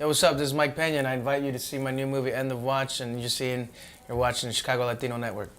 Yo, what's up? This is Mike Pena, and I invite you to see my new movie, End of Watch, and you're watching the Chicago Latino Network.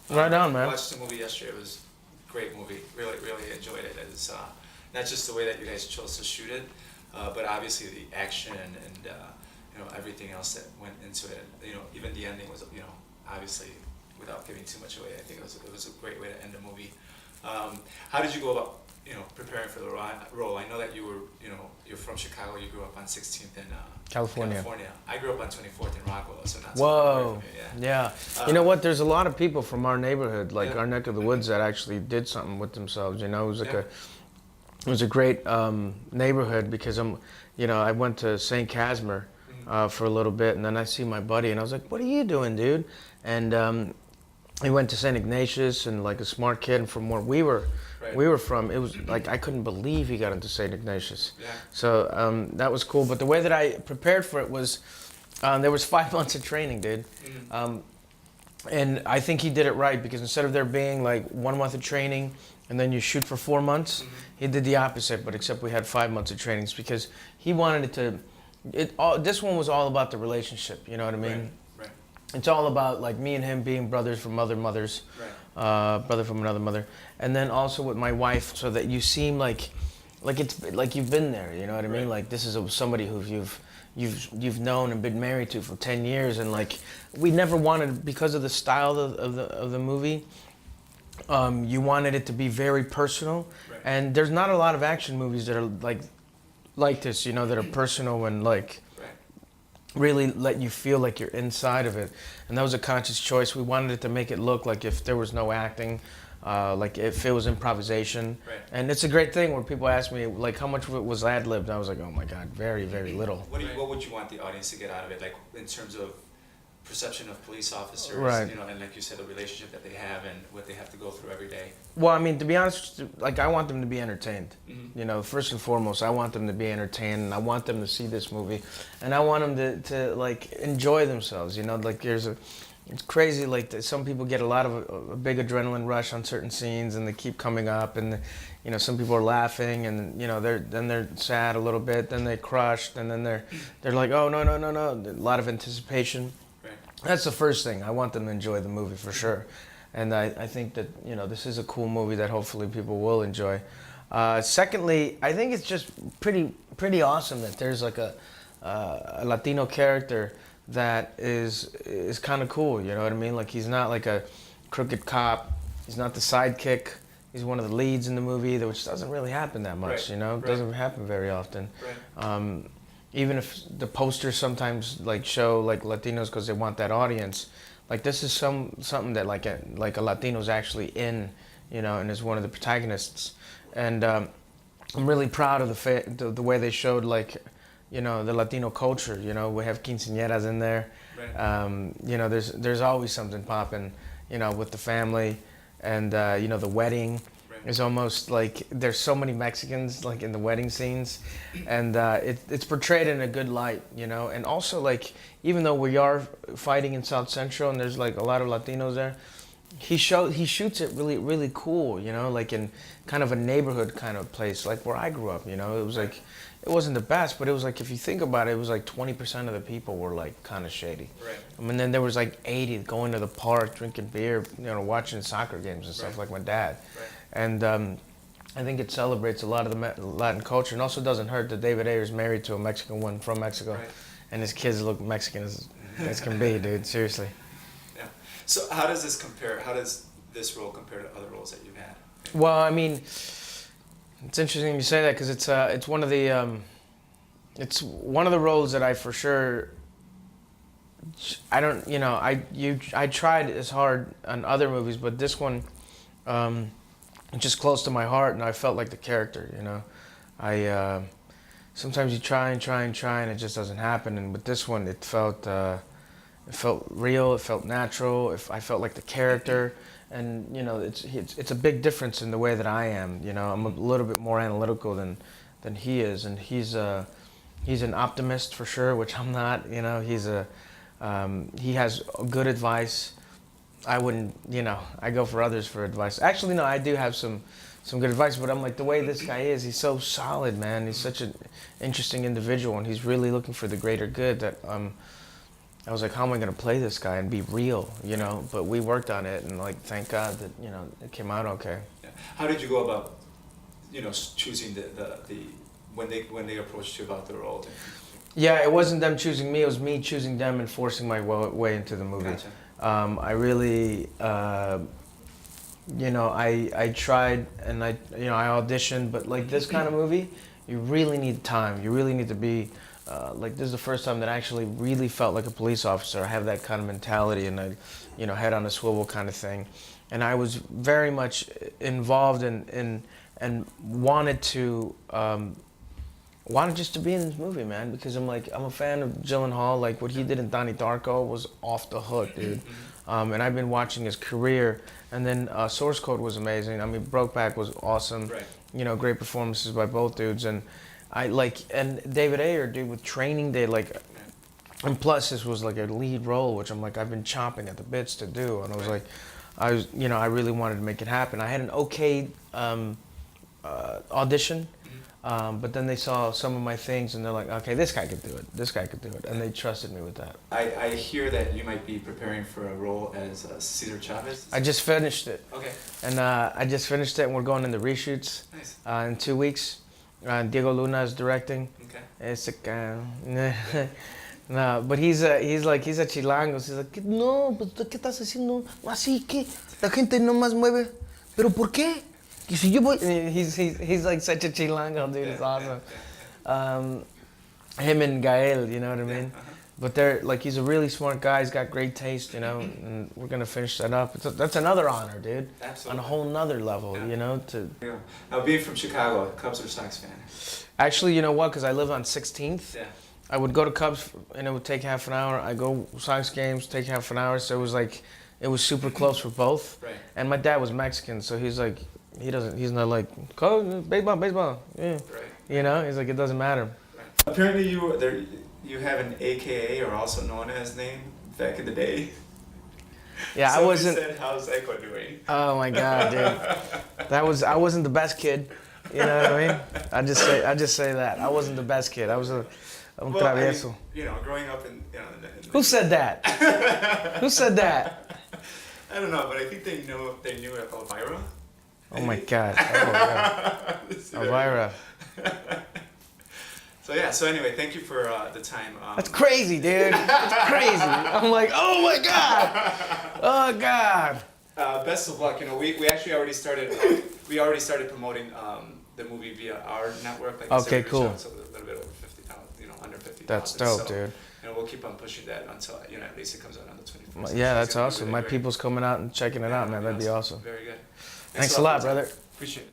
Right on, man. I watched the movie yesterday. It was a great movie. Really, really enjoyed it. It's not just the way that you guys chose to shoot it, but obviously the action and everything else that went into it. Even the ending was obviously, without giving too much away, I think it was a great way to end the movie. How did you go about preparing for the role? I know that you're from Chicago. You grew up on 16th in California. I grew up on 24th in Rockwell, so not so Whoa. far away from you. Yeah. You know what? There's a lot of people from our neighborhood, like our neck of the woods, that actually did something with themselves. It was like it was a great neighborhood because I went to St. Casimir for a little bit, and then I see my buddy, and I was like, "What are you doing, dude?" And he went to St. Ignatius, and like a smart kid, and from where we were from, it was like I couldn't believe he got into St. Ignatius. Yeah. So that was cool. But the way that I prepared for it was there was 5 months of training, dude. And I think he did it right because instead of there being like 1 month of training and then you shoot for 4 months, he did the opposite. But except we had 5 months of trainings because he wanted it to. This one was all about the relationship. You know what I mean? Right. It's all about like me and him being brothers from other mothers, brother from another mother, and then also with my wife, so that you seem like it's like you've been there. You know what I mean? Like this is somebody who you've known and been married to for 10 years, and like we never wanted, because of the style of the movie. You wanted it to be very personal, and there's not a lot of action movies that are like this. That are personal and like. Really let you feel like you're inside of it, and that was a conscious choice. We wanted it to make it look like if there was no acting, like if it was improvisation. And it's a great thing where people ask me like how much of it was ad-libbed. I was like, oh my god, very, very little. What would you want the audience to get out of it, like in terms of perception of police officers, and like you said, the relationship that they have and what they have to go through every day? Well, I mean, to be honest, like I want them to be entertained. First and foremost, I want them to be entertained, and I want them to see this movie, and I want them to like enjoy themselves. Like it's crazy. Like some people get a lot of a big adrenaline rush on certain scenes, and they keep coming up, and some people are laughing, and they're sad a little bit, then they crushed, and then they're like, oh no, a lot of anticipation. That's the first thing. I want them to enjoy the movie for sure. And I think that, this is a cool movie that hopefully people will enjoy. Secondly, I think it's just pretty awesome that there's like a Latino character that is kind of cool, you know what I mean? Like he's not like a crooked cop. He's not the sidekick. He's one of the leads in the movie, which doesn't really happen that much, It doesn't happen very often. Even if the posters sometimes like show like Latinos because they want that audience, like this is something that like a Latino's actually in, and is one of the protagonists, and I'm really proud of the way they showed like, the Latino culture. We have quinceañeras in there. There's always something popping, with the family, and the wedding. It's almost like there's so many Mexicans like in the wedding scenes, and it's portrayed in a good light, and also like even though we are fighting in South Central and there's like a lot of Latinos there, he shoots it really, really cool, like in kind of a neighborhood kind of place, like where I grew up. It was like it wasn't the best, but it was like if you think about it, it was like 20% of the people were like kind of shady. I mean, then there was like 80 going to the park, drinking beer, watching soccer games and stuff like my dad. And I think it celebrates a lot of the Latin culture, and also doesn't hurt that David Ayer's married to a Mexican woman from Mexico, and his kids look Mexican as can be, dude. Seriously. Yeah. So how does this compare? How does this role compare to other roles that you've had? Well, I mean, it's interesting you say that because it's one of the roles that I for sure. I don't, I tried as hard on other movies, but this one. Just close to my heart, and I felt like the character, I sometimes you try and try and try and it just doesn't happen. And with this one, it felt real. It felt natural. I felt like the character, and you know, it's a big difference in the way that I am. You know, I'm a little bit more analytical than he is, and he's an optimist for sure, which I'm not. You know, he has good advice. I wouldn't, you know, I go for others for advice. Actually, no, I do have some good advice, but I'm like, the way this guy is, he's so solid, man. He's such an interesting individual, and he's really looking for the greater good that I was like, how am I going to play this guy and be real, you know? But we worked on it, and like, thank God that, you know, it came out okay. Yeah. How did you go about, you know, choosing the when they approached you about the role? Yeah, it wasn't them choosing me, it was me choosing them and forcing my way into the movie. Gotcha. I really, you know, I tried and I auditioned, but like this kind of movie, you really need time. You really need to be, like this is the first time that I actually really felt like a police officer. I have that kind of mentality and I, you know, head on a swivel kind of thing. And I was very much involved in and wanted just to be in this movie, man, because I'm a fan of Gyllenhaal. Like what he did in Donnie Darko was off the hook, dude. And I've been watching his career, and then Source Code was amazing. I mean, Brokeback was awesome. Right. You know, great performances by both dudes, and and David Ayer, dude, with Training Day, like, and plus this was like a lead role, which I'm like, I've been chomping at the bits to do, and I was like, you know, I really wanted to make it happen. I had an okay audition. But then they saw some of my things and they're like, okay, this guy could do it. This guy could do it. And they trusted me with that. I hear that you might be preparing for a role as Cesar Chavez. I just finished it. Okay. And I just finished it and we're going into reshoots. Nice. In 2 weeks. Diego Luna is directing. Okay. It's no, but he's a chilango. He's like, no, pues ¿qué estás haciendo? Así que la gente no más mueve. ¿Pero por qué? He's like such a chilango, dude. It's awesome. Him and Gael, you know what I mean? But they're like, he's a really smart guy. He's got great taste, you know. And we're gonna finish that up. That's another honor, dude. Absolutely. On a whole nother level, Yeah. you know. Yeah. Now, being from Chicago, Cubs or Sox fan? Actually, you know what? Because I live on 16th. Yeah. I would go to Cubs and it would take half an hour. I go Sox games, take half an hour. So it was like, it was super close for both. Right. And my dad was Mexican, so he's like, he's not like, baseball, yeah. Right. You know, he's like, it doesn't matter. Right. Apparently you have an AKA, or also known as, name back in the day. Yeah, Somebody I wasn't. said, how's Echo doing? Oh my God, dude. I wasn't the best kid. You know what I mean? I just say that. I wasn't the best kid. I was un travieso. I mean, you know, growing up in Who said that? Who said that? I don't know, but I think they knew Elvira. Oh my God. Oh, yeah. Elvira. So anyway, thank you for the time. That's crazy, dude. That's crazy. I'm like, oh my God. Oh God. Best of luck. You know, we actually already started. We already started promoting the movie via our network. Like Okay, cool. So a little bit over 50,000. You know, under 50,000. That's dope, so, dude. And we'll keep on pushing that until, you know, at least it comes out on the 21st. Yeah, So that's it's gonna be awesome. really My great. people's coming out and checking it out, man. That'd be awesome. Very good. Thanks a lot, brother. Appreciate it.